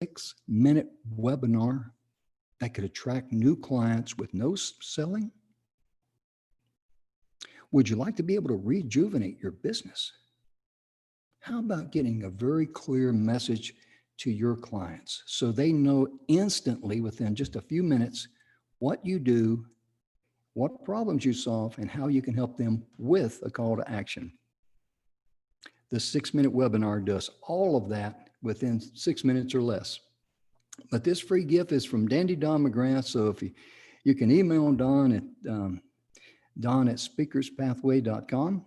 6-minute webinar that could attract new clients with no selling? Would you like to be able to rejuvenate your business? How about getting a very clear message to your clients so they know instantly within just a few minutes what you do, what problems you solve, and how you can help them with a call to action? The 6-minute webinar does all of that within 6 minutes or less. But this free gift is from Dandy Don McGrath. So if you can email Don at speakerspathway.com.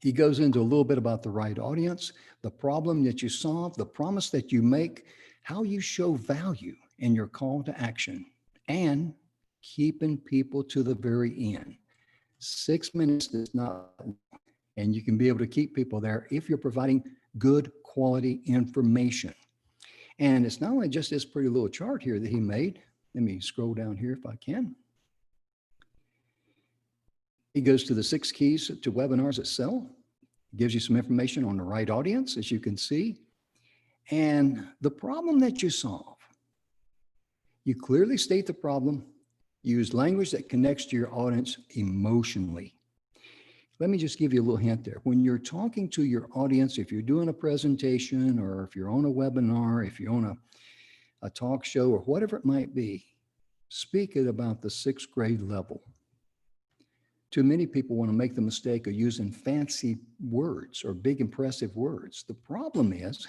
He goes into a little bit about the right audience, the problem that you solve, the promise that you make, how you show value in your call to action, and keeping people to the very end. 6 minutes is not, and you can be able to keep people there if you're providing good quality information. And it's not only just this pretty little chart here that he made. Let me scroll down here if I can. He goes to the 6 keys to webinars that sell. Gives you some information on the right audience, as you can see, and the problem that you solve. You clearly state the problem, use language that connects to your audience emotionally. Let me just give you a little hint there. When you're talking to your audience, if you're doing a presentation or if you're on a webinar, if you're on a talk show or whatever it might be, speak at about the 6th grade level. Too many people want to make the mistake of using fancy words or big impressive words. The problem is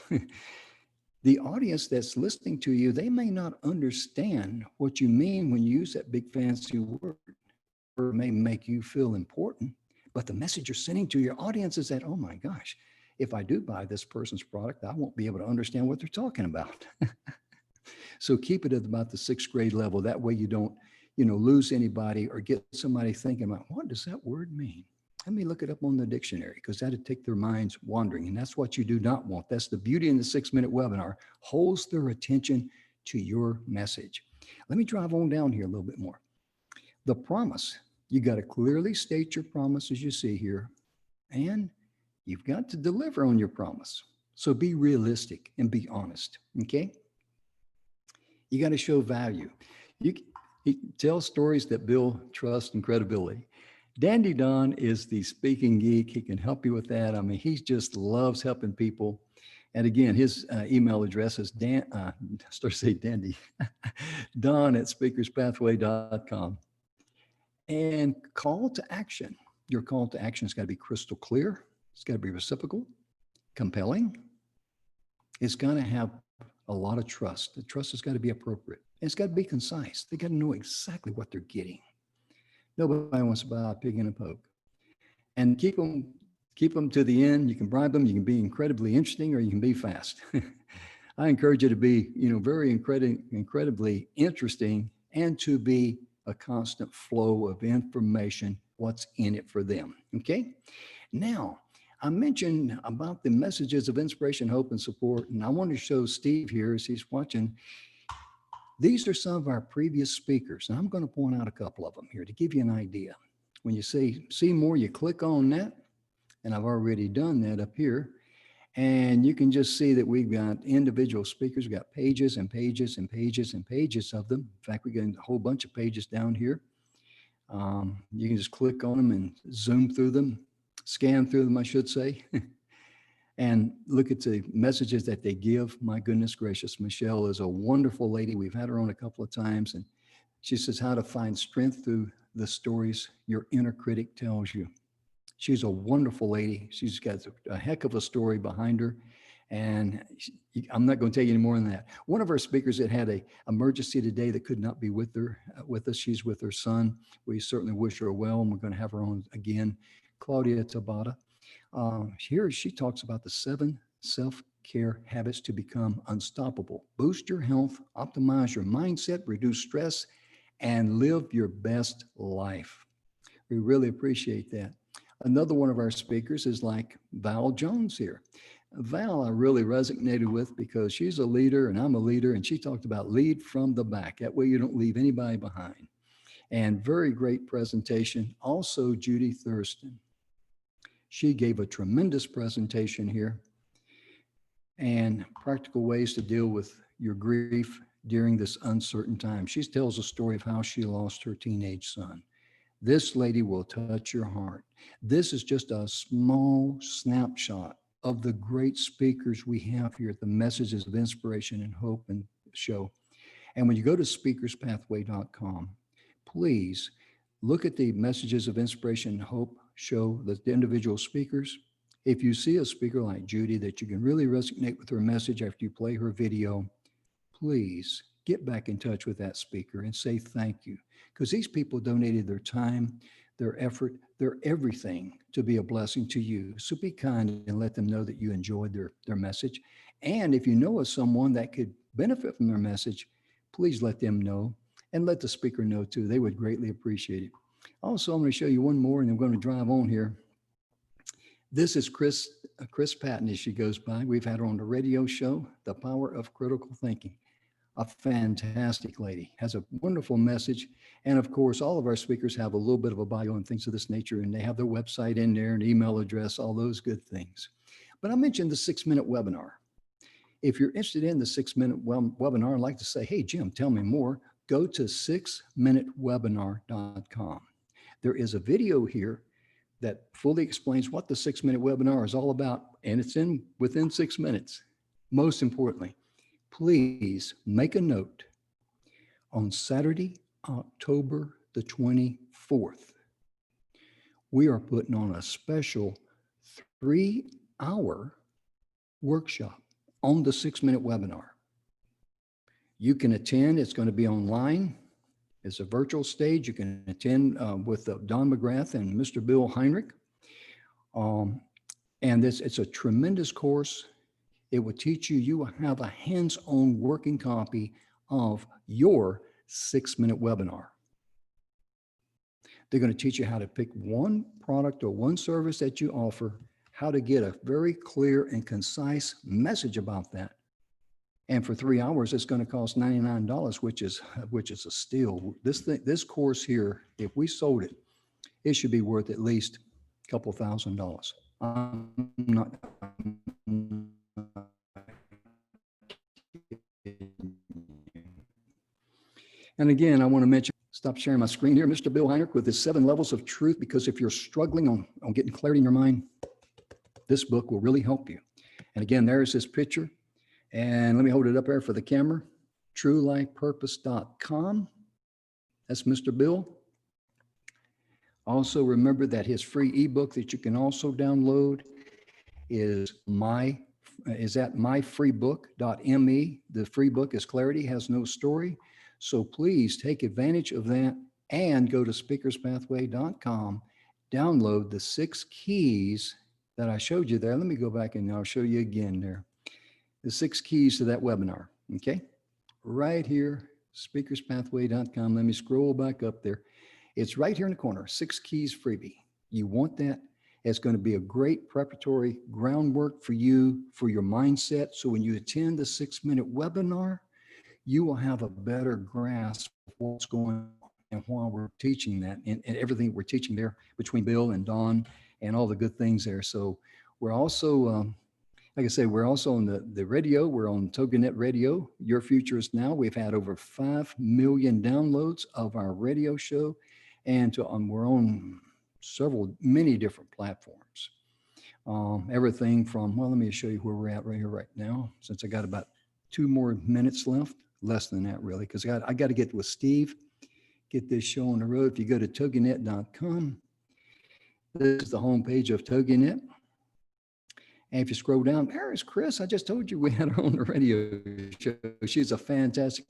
the audience that's listening to you, they may not understand what you mean when you use that big fancy word. It may make you feel important, but the message you're sending to your audience is that, oh my gosh, if I do buy this person's product, I won't be able to understand what they're talking about. So keep it at about the 6th grade level. That way you don't lose anybody or get somebody thinking about, what does that word mean? Let me look it up on the dictionary, because that'd take their minds wandering. And that's what you do not want. That's the beauty in the 6-minute webinar, holds their attention to your message. Let me drive on down here a little bit more. The promise, you got to clearly state your promise as you see here, and you've got to deliver on your promise. So be realistic and be honest, okay? You got to show value. He tells stories that build trust and credibility. Dandy Don is the speaking geek. He can help you with that. I mean, he just loves helping people. And again, his email address is Dandy, Don at speakerspathway.com. And call to action. Your call to action has got to be crystal clear. It's got to be reciprocal, compelling. It's got to have a lot of trust. The trust has got to be appropriate. It's got to be concise. They got to know exactly what they're getting. Nobody wants to buy a pig in a poke. And keep them to the end. You can bribe them. You can be incredibly interesting, or you can be fast. I encourage you to be, very incredibly interesting, and to be a constant flow of information, what's in it for them. Okay. Now, I mentioned about the messages of inspiration, hope, and support. And I want to show Steve here as he's watching. These are some of our previous speakers. And I'm going to point out a couple of them here to give you an idea. When you see more, you click on that. And I've already done that up here. And you can just see that we've got individual speakers. We've got pages and pages and pages and pages of them. In fact, we got a whole bunch of pages down here. You can just click on them and zoom through them, scan through them, I should say, and look at the messages that they give. My goodness gracious, Michelle is a wonderful lady. We've had her on a couple of times, and she says how to find strength through the stories your inner critic tells you. She's a wonderful lady. She's got a heck of a story behind her. And I'm not going to tell you any more than that. One of our speakers that had an emergency today that could not be with us. She's with her son. We certainly wish her well, and we're going to have her on again. Claudia Tabata. Here she talks about the 7 self-care habits to become unstoppable. Boost your health, optimize your mindset, reduce stress, and live your best life. We really appreciate that. Another one of our speakers is like Val Jones here. Val, I really resonated with because she's a leader and I'm a leader, and she talked about lead from the back. That way you don't leave anybody behind. And very great presentation. Also, Judy Thurston. She gave a tremendous presentation here. and practical ways to deal with your grief during this uncertain time. She tells a story of how she lost her teenage son. This lady will touch your heart. This is just a small snapshot of the great speakers we have here at the Messages of Inspiration and Hope and show. And when you go to speakerspathway.com, please look at the Messages of Inspiration and Hope show, the individual speakers. If you see a speaker like Judy that you can really resonate with her message after you play her video, please get back in touch with that speaker and say thank you, because these people donated their time, their effort, their everything to be a blessing to you. So be kind and let them know that you enjoyed their message. And if you know of someone that could benefit from their message, please let them know and let the speaker know too. They would greatly appreciate it. Also, I'm going to show you one more and I'm going to drive on here. This is Chris Patton, as she goes by. We've had her on the radio show, The Power of Critical Thinking. A fantastic lady, has a wonderful message. And of course, all of our speakers have a little bit of a bio and things of this nature, and they have their website in there and email address, all those good things. But I mentioned the 6-minute webinar. If you're interested in the 6-minute webinar and like to say, hey, Jim, tell me more, go to 6minutewebinar.com. There is a video here that fully explains what the 6-minute webinar is all about, and it's within 6 minutes. Most importantly, please make a note on Saturday, October the 24th. We are putting on a special 3-hour workshop on the 6-minute webinar. You can attend. It's going to be online. It's a virtual stage. You can attend with Don McGrath and Mr. Bill Heinrich. And it's a tremendous course. It will teach you, you will have a hands-on working copy of your 6-minute webinar. They're going to teach you how to pick one product or one service that you offer, how to get a very clear and concise message about that. And for 3 hours, it's going to cost $99, which is a steal. This course here, if we sold it, it should be worth at least a couple $1,000. I'm not. And again, I want to mention, stop sharing my screen here, Mr. Bill Heinrich with his 7 levels of truth, because if you're struggling on getting clarity in your mind, this book will really help you. And again, there's his picture. And let me hold it up there for the camera. TrueLifePurpose.com. That's Mr. Bill. Also remember that his free ebook that you can also download is at myfreebook.me. The free book is Clarity Has No Story. So please take advantage of that and go to speakerspathway.com, download the 6 keys that I showed you there. Let me go back and I'll show you again there. The 6 keys to that webinar, okay? Right here, speakerspathway.com. Let me scroll back up there. It's right here in the corner, 6 keys freebie. You want that? It's going to be a great preparatory groundwork for you, for your mindset. So when you attend the 6-minute webinar, you will have a better grasp of what's going on and why we're teaching that and everything we're teaching there between Bill and Don and all the good things there. So we're also, like I say, we're also on the radio. We're on TogiNet Radio. Your Future is Now. We've had over 5 million downloads of our radio show, and we're on many different platforms. Everything from, well, let me show you where we're at right here right now, since I got about 2 more minutes left, less than that really, because I got to get with Steve, get this show on the road. If you go to toginet.com, this is the homepage of TogiNet. And if you scroll down, there's Chris. I just told you we had her on the radio show. She's a fantastic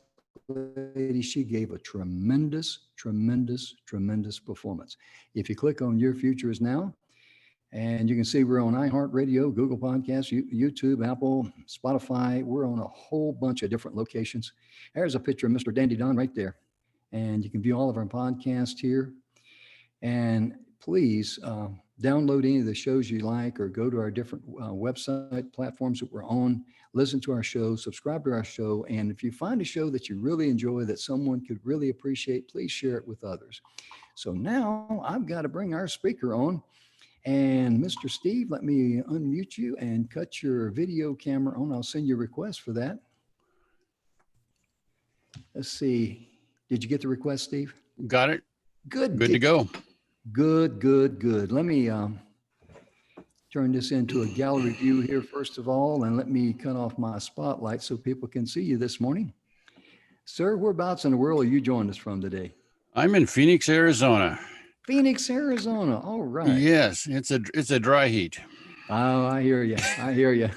lady. She gave a tremendous, tremendous, tremendous performance. If you click on Your Future is Now, and you can see we're on iHeartRadio, Google Podcasts, YouTube, Apple, Spotify. We're on a whole bunch of different locations. There's a picture of Mr. Dandy Don right there. And you can view all of our podcasts here. And please download any of the shows you like, or go to our different website platforms that we're on, listen to our show, subscribe to our show. And if you find a show that you really enjoy, that someone could really appreciate, please share it with others. So now I've got to bring our speaker on. And Mr. Steve, let me unmute you and cut your video camera on. I'll send you a request for that. Let's see. Did you get the request, Steve? Got it. Good. Good to go. Good, good, good. Let me turn this into a gallery view here, first of all, and let me cut off my spotlight so people can see you this morning. Sir, whereabouts in the world are you joining us from today? I'm in Phoenix, Arizona. Phoenix, Arizona. All right. Yes, it's a dry heat. Oh, I hear you. I hear you.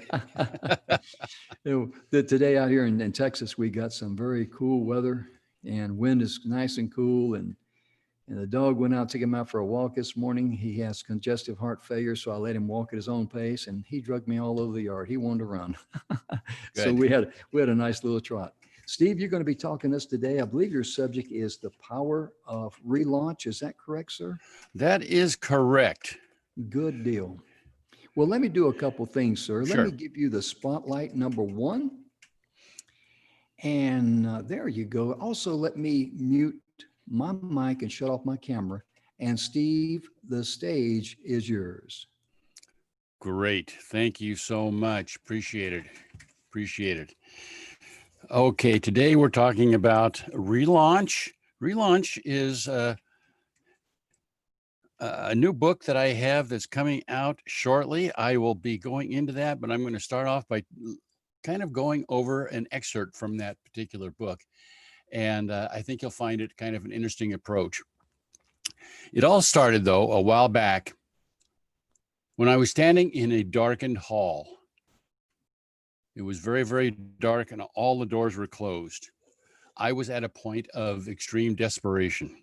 Today out here in Texas, we got some very cool weather, and wind is nice and cool. And the dog went out, took him out for a walk this morning. He has congestive heart failure, so I let him walk at his own pace, and he dragged me all over the yard. He wanted to run. So we had a nice little trot. Steve, you're going to be talking to us today. I believe your subject is the power of relaunch. Is that correct, sir? That is correct. Good deal. Well, let me do a couple things, sir. Sure. Let me give you the spotlight number one. And there you go. Also, let me mute my mic and shut off my camera. And Steve, the stage is yours. Great. Thank you so much. Appreciate it. Appreciate it. Okay, today we're talking about relaunch. Relaunch is a new book that I have that's coming out shortly. I will be going into that, but I'm going to start off by kind of going over an excerpt from that particular book. And I think you'll find it kind of an interesting approach. It all started, though, a while back when I was standing in a darkened hall. It was very, very dark and all the doors were closed. I was at a point of extreme desperation.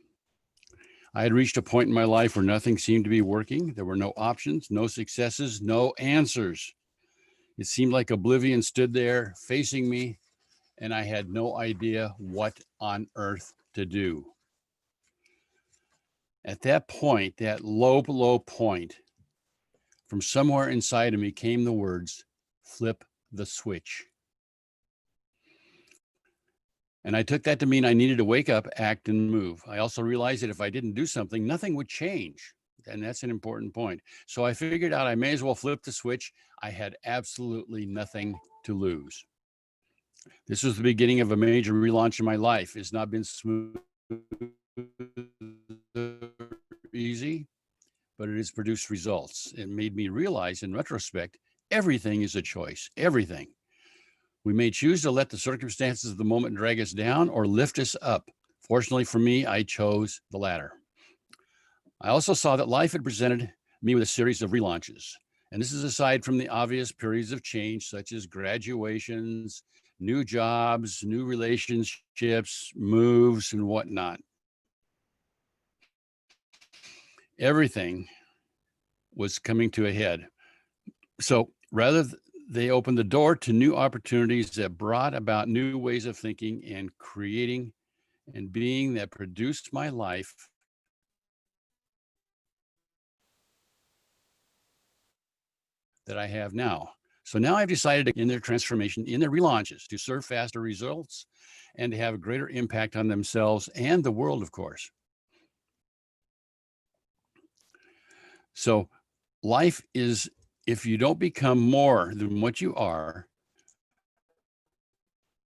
I had reached a point in my life where nothing seemed to be working. There were no options, no successes, no answers. It seemed like oblivion stood there facing me, and I had no idea what on earth to do. At that point, that low point, from somewhere inside of me came the words, flip the switch. And I took that to mean I needed to wake up, act, and move. I also realized that if I didn't do something, nothing would change. And that's an important point. So I figured out I may as well flip the switch. I had absolutely nothing to lose. This was the beginning of a major relaunch in my life. It's not been smooth, easy, but it has produced results. It made me realize in retrospect, everything is a choice, everything. We may choose to let the circumstances of the moment drag us down or lift us up. Fortunately for me, I chose the latter. I also saw that life had presented me with a series of relaunches. And this is aside from the obvious periods of change, such as graduations, new jobs, new relationships, moves, and whatnot. Everything was coming to a head. So rather, they opened the door to new opportunities that brought about new ways of thinking and creating and being that produced my life that I have now. So now I've decided in their transformation, in their relaunches, to serve faster results and to have a greater impact on themselves and the world, of course. So life is, if you don't become more than what you are,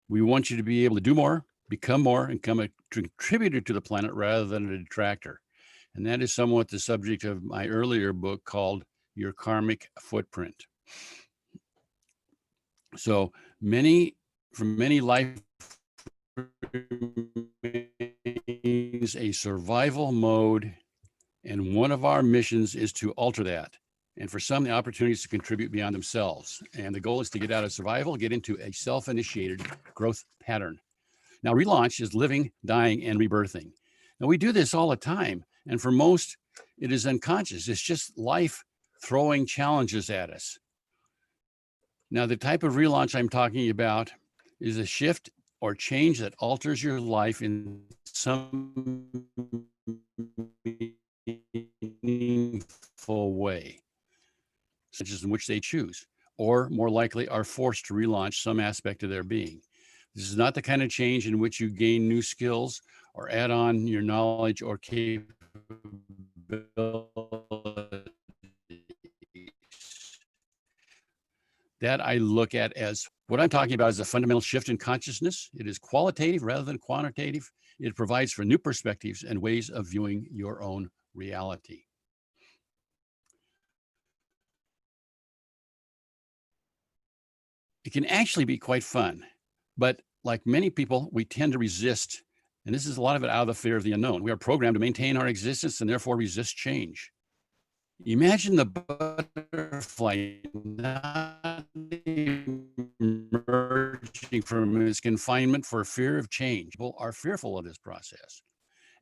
we want you to be able to do more, become more, and become a contributor to the planet rather than a detractor. And that is somewhat the subject of my earlier book called Your Karmic Footprint. So from many life remains a survival mode, and one of our missions is to alter that. And for some, the opportunities to contribute beyond themselves. And the goal is to get out of survival, get into a self-initiated growth pattern. Now, relaunch is living, dying, and rebirthing. Now, we do this all the time. And for most, it is unconscious. It's just life throwing challenges at us. Now, the type of relaunch I'm talking about is a shift or change that alters your life in some meaningful way, such as in which they choose, or more likely are forced to relaunch some aspect of their being. This is not the kind of change in which you gain new skills or add on your knowledge or capabilities. That I look at as what I'm talking about is a fundamental shift in consciousness. It is qualitative rather than quantitative. It provides for new perspectives and ways of viewing your own reality. It can actually be quite fun, but like many people, we tend to resist. And this is a lot of it out of the fear of the unknown. We are programmed to maintain our existence and therefore resist change. Imagine the butterfly not emerging from its confinement for fear of change. People are fearful of this process.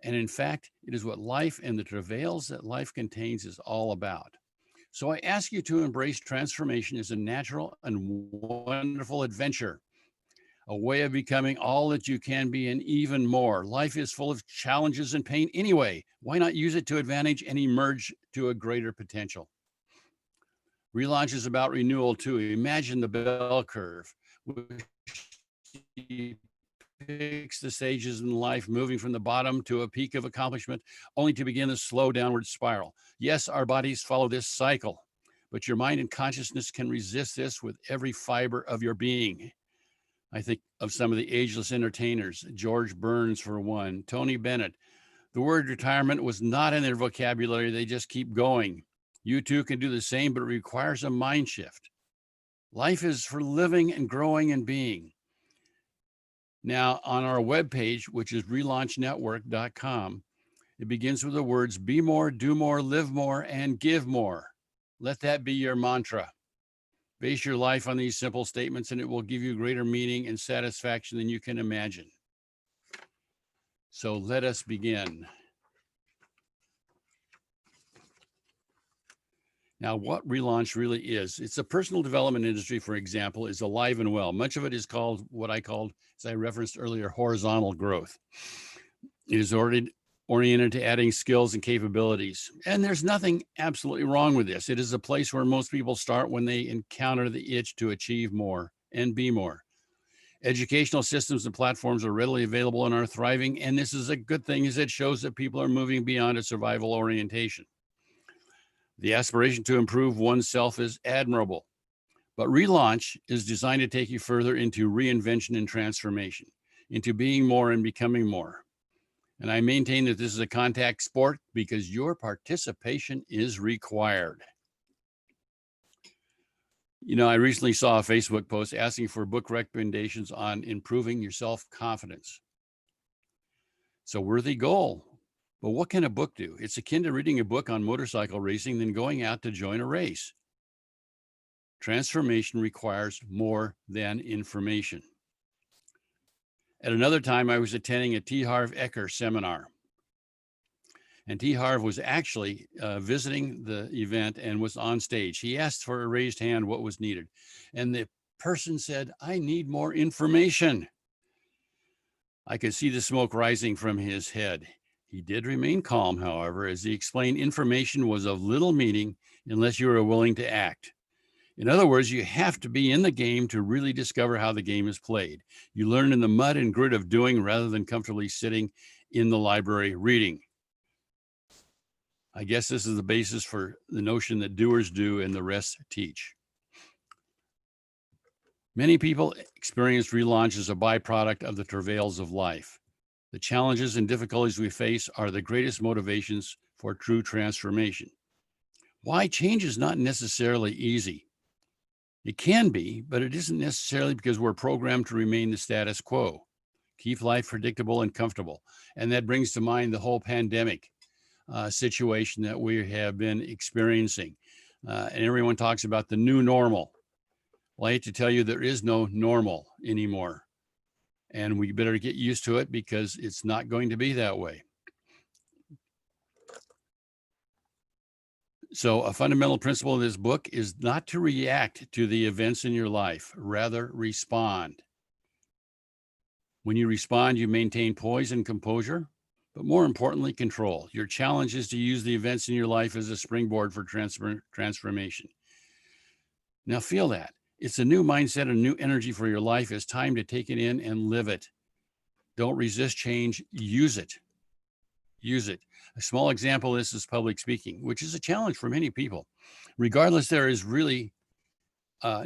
And in fact, it is what life and the travails that life contains is all about. So I ask you to embrace transformation as a natural and wonderful adventure, a way of becoming all that you can be and even more. Life is full of challenges and pain anyway. Why not use it to advantage and emerge to a greater potential? Relaunch is about renewal too. Imagine the bell curve, which picks the stages in life, moving from the bottom to a peak of accomplishment, only to begin a slow downward spiral. Yes, our bodies follow this cycle, but your mind and consciousness can resist this with every fiber of your being. I think of some of the ageless entertainers, George Burns for one, Tony Bennett. The word retirement was not in their vocabulary. They just keep going. You too can do the same, but it requires a mind shift. Life is for living and growing and being. Now, on our webpage, which is relaunchnetwork.com, it begins with the words, be more, do more, live more, and give more. Let that be your mantra. Base your life on these simple statements, and it will give you greater meaning and satisfaction than you can imagine. So let us begin. Now, what Relaunch really is, it's a personal development industry, for example, is alive and well. Much of it is called what I called, as I referenced earlier, horizontal growth. It is already oriented to adding skills and capabilities. And there's nothing absolutely wrong with this. It is a place where most people start when they encounter the itch to achieve more and be more. Educational systems and platforms are readily available and are thriving. And this is a good thing, as it shows that people are moving beyond a survival orientation. The aspiration to improve oneself is admirable, but Relaunch is designed to take you further into reinvention and transformation, into being more and becoming more. And I maintain that this is a contact sport because your participation is required. You know, I recently saw a Facebook post asking for book recommendations on improving your self-confidence. It's a worthy goal. But what can a book do? It's akin to reading a book on motorcycle racing, then going out to join a race. Transformation requires more than information. At another time, I was attending a T. Harv Eker seminar. And T. Harv was actually visiting the event and was on stage. He asked for a raised hand what was needed. And the person said, I need more information. I could see the smoke rising from his head. He did remain calm, however, as he explained information was of little meaning unless you are willing to act. In other words, you have to be in the game to really discover how the game is played. You learn in the mud and grit of doing rather than comfortably sitting in the library reading. I guess this is the basis for the notion that doers do and the rest teach. Many people experience relaunch as a byproduct of the travails of life. The challenges and difficulties we face are the greatest motivations for true transformation. Why change is not necessarily easy. It can be, but it isn't necessarily because we're programmed to remain the status quo. Keep life predictable and comfortable. And that brings to mind the whole pandemic situation that we have been experiencing. And everyone talks about the new normal. Well, I hate to tell you, there is no normal anymore. And we better get used to it because it's not going to be that way. So a fundamental principle of this book is not to react to the events in your life, rather respond. When you respond, you maintain poise and composure, but more importantly, control. Your challenge is to use the events in your life as a springboard for transformation. Now feel that. It's a new mindset, a new energy for your life. It's time to take it in and live it. Don't resist change, use it. Use it. A small example of this is public speaking, which is a challenge for many people. Regardless, there is really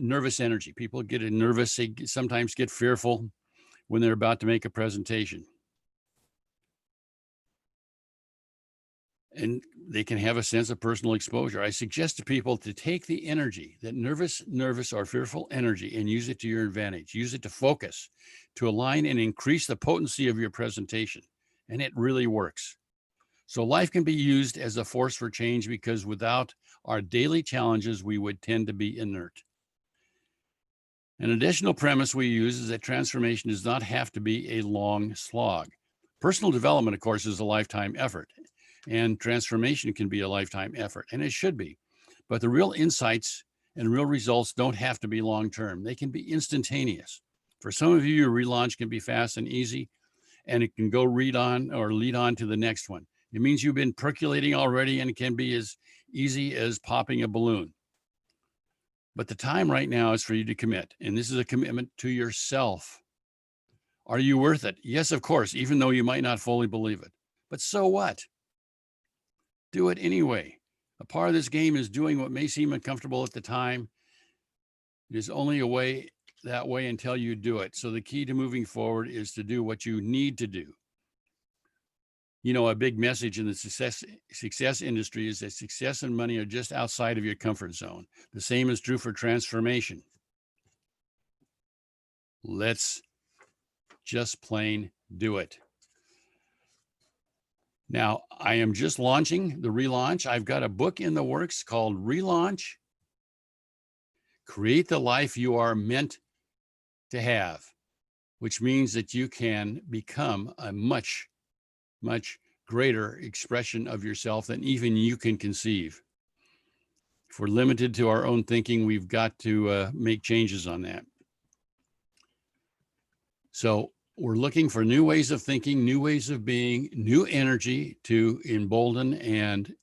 nervous energy. People get nervous. They sometimes get fearful when they're about to make a presentation. And they can have a sense of personal exposure. I suggest to people to take the energy, that nervous or fearful energy, and use it to your advantage. Use it to focus, to align and increase the potency of your presentation. And it really works. So life can be used as a force for change, because without our daily challenges, we would tend to be inert. An additional premise we use is that transformation does not have to be a long slog. Personal development, of course, is a lifetime effort, and transformation can be a lifetime effort, and it should be. But the real insights and real results don't have to be long-term. They can be instantaneous. For some of you, your relaunch can be fast and easy, and it can go lead on to the next one. It means you've been percolating already, and it can be as easy as popping a balloon. But the time right now is for you to commit, and this is a commitment to yourself. Are you worth it? Yes, of course, even though you might not fully believe it. But so what? Do it anyway. A part of this game is doing what may seem uncomfortable at the time. It is only that way until you do it. So the key to moving forward is to do what you need to do. You know, a big message in the success industry is that success and money are just outside of your comfort zone. The same is true for transformation. Let's just plain do it. Now, I am just launching the relaunch. I've got a book in the works called Relaunch: Create the Life You Are Meant to Have, which means that you can become a much greater expression of yourself than even you can conceive. If we're limited to our own thinking, we've got to make changes on that. So we're looking for new ways of thinking, new ways of being, new energy to embolden and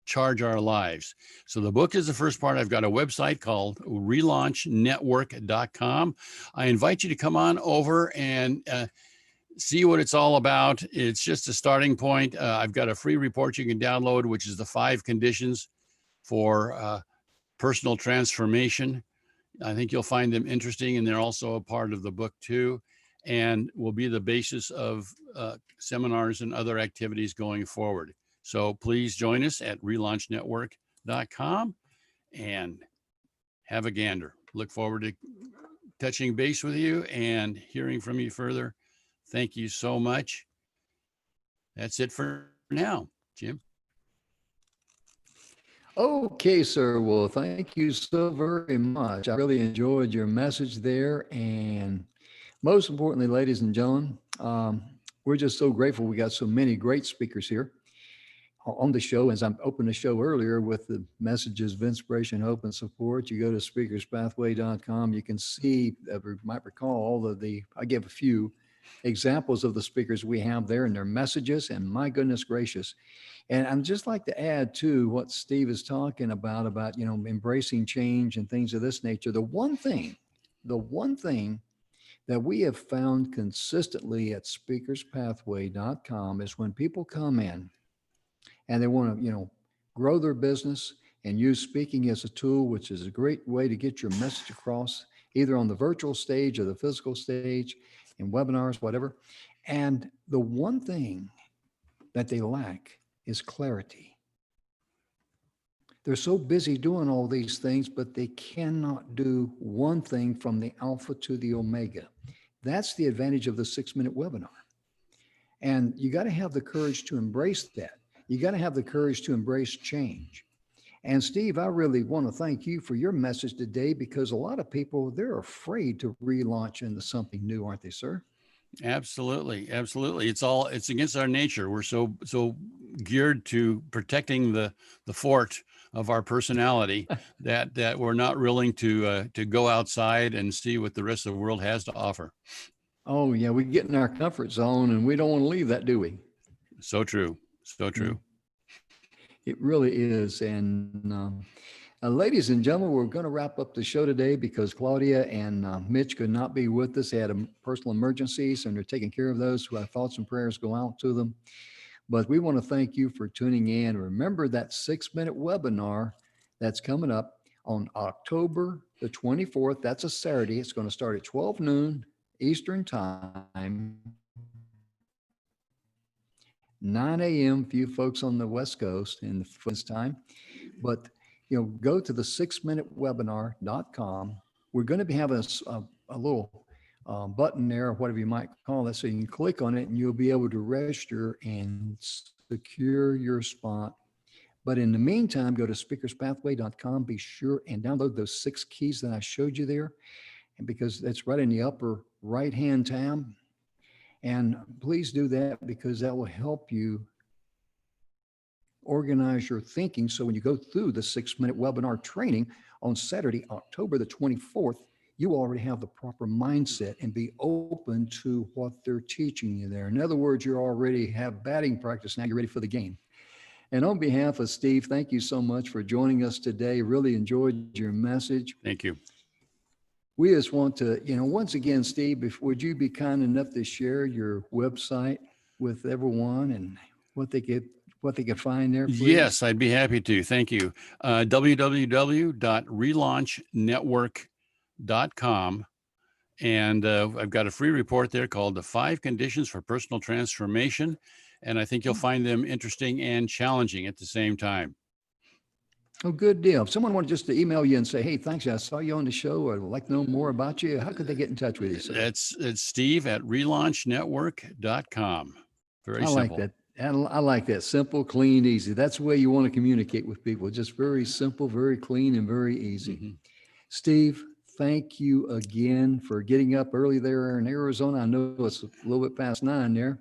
charge our lives. So the book is the first part. I've got a website called relaunchnetwork.com. I invite you to come on over and see what it's all about. It's just a starting point. I've got a free report you can download, which is the 5 conditions for personal transformation. I think you'll find them interesting, and they're also a part of the book too, and will be the basis of seminars and other activities going forward. So please join us at relaunchnetwork.com and have a gander. Look forward to touching base with you and hearing from you further. Thank you so much. That's it for now, Jim. Okay, sir. Well, thank you so very much. I really enjoyed your message there. And most importantly, ladies and gentlemen, we're just so grateful we got so many great speakers here on the show. As I opened the show earlier with the messages of inspiration, hope, and support, you go to speakerspathway.com. You can see, you might recall, all of I gave a few examples of the speakers we have there and their messages, and my goodness gracious. And I'd just like to add to what Steve is talking about, embracing change and things of this nature. The one thing that we have found consistently at speakerspathway.com is when people come in and they want to, grow their business and use speaking as a tool, which is a great way to get your message across, either on the virtual stage or the physical stage, in webinars, whatever. And the one thing that they lack is clarity. They're so busy doing all these things, but they cannot do one thing from the alpha to the omega. That's the advantage of the 6-minute webinar. And you got to have the courage to embrace that. You got to have the courage to embrace change. And Steve, I really want to thank you for your message today, because a lot of people, they're afraid to relaunch into something new, aren't they, sir? Absolutely. It's against our nature. We're so geared to protecting the fort of our personality that we're not willing to go outside and see what the rest of the world has to offer. Oh yeah, we get in our comfort zone and we don't want to leave that, do we? So true. It really is. And ladies and gentlemen, we're going to wrap up the show today because Claudia and Mitch could not be with us. They had a personal emergencies and they're taking care of those. Who our thoughts and prayers go out to them. But we want to thank you for tuning in. Remember that 6-minute webinar that's coming up on October the 24th. That's a Saturday. It's going to start at 12 noon Eastern time, 9 a.m. for you folks on the West Coast in this time. But, go to the 6minutewebinar.com. We're going to be having a little button there, or whatever you might call it. So you can click on it and you'll be able to register and secure your spot. But in the meantime, go to speakerspathway.com. Be sure and download those 6 keys that I showed you there. And because that's right in the upper right-hand tab. And please do that, because that will help you organize your thinking. So when you go through the 6-minute webinar training on Saturday, October the 24th, you already have the proper mindset and be open to what they're teaching you there. In other words, you already have batting practice. Now you're ready for the game. And on behalf of Steve, thank you so much for joining us today. Really enjoyed your message. Thank you. We just want to, once again, Steve, would you be kind enough to share your website with everyone and what they could find there, please? Yes, I'd be happy to. Thank you. www.relaunchnetwork.com. And I've got a free report there called The 5 Conditions for Personal Transformation. And I think you'll find them interesting and challenging at the same time. Oh, good deal. If someone wanted just to email you and say, hey, thanks, I saw you on the show, or I'd like to know more about you, how could they get in touch with you, sir? It's steve@relaunchnetwork.com. Very I simple. like that. I like that. Simple, clean, easy. That's the way you want to communicate with people. Just very simple, very clean, and very easy. Mhm. Steve, thank you again for getting up early there in Arizona. I know it's a little bit past 9 there.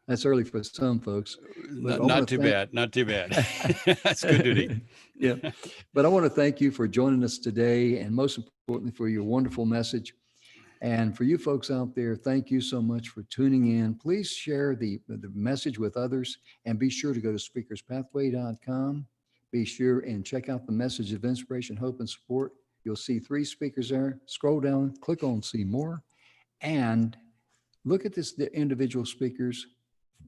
That's early for some folks. But Not too bad. Not too bad. That's good duty. Yeah. But I want to thank you for joining us today, and most importantly, for your wonderful message. And for you folks out there, thank you so much for tuning in. Please share the message with others, and be sure to go to speakerspathway.com. Be sure and check out the message of inspiration, hope, and support. You'll see 3 speakers there. Scroll down, click on see more, and look at the individual speakers.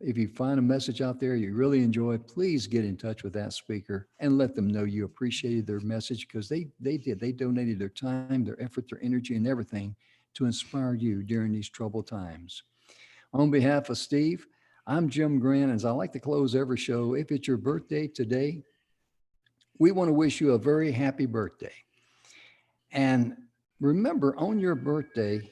If you find a message out there you really enjoy, please get in touch with that speaker and let them know you appreciated their message, because they donated their time, their effort, their energy, and everything to inspire you during these troubled times. On behalf of Steve, I'm Jim Grant. As I like to close every show, if it's your birthday today, we want to wish you a very happy birthday. And remember, on your birthday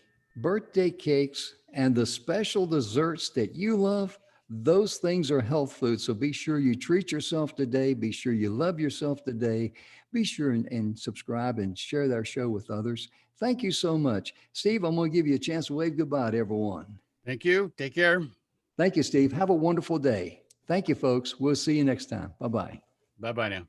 cakes and the special desserts that you love, those things are health food. So be sure you treat yourself today. Be sure you love yourself today. Be sure and subscribe and share our show with others. Thank you so much. Steve, I'm going to give you a chance to wave goodbye to everyone. Thank you. Take care. Thank you, Steve. Have a wonderful day. Thank you, folks. We'll see you next time. Bye-bye. Bye-bye now.